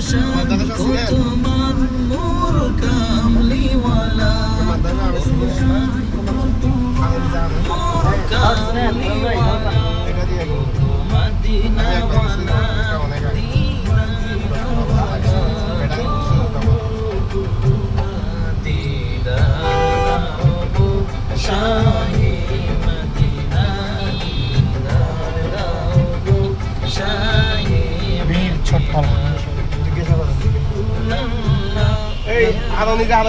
শান কত মান মোর কামলিওয়ালা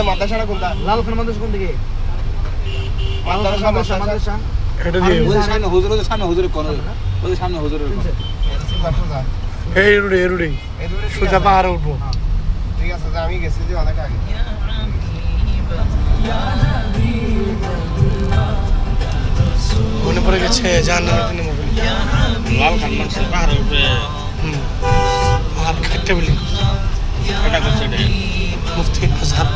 মাদ্রাসাটা কোনটা? লালখান মাদ্রাসা কোন দিকে? মাদ্রাসা এটা দিয়ে ওদের সামনে হুজুরের সামনে হুজুরের কোন ওদের সামনে হুজুরের এই রুডে সোজা পাহাড়ে উঠবো। ঠিক আছে, আমি গেছি যে অনেক আগে। মনে পড়ে গেছে জাহান্নামের দিনে মুভি। লালখান মাদ্রাসা পাহাড়ে উঠে আর খাইতে বলি এটা করছে মুফতি আজহার।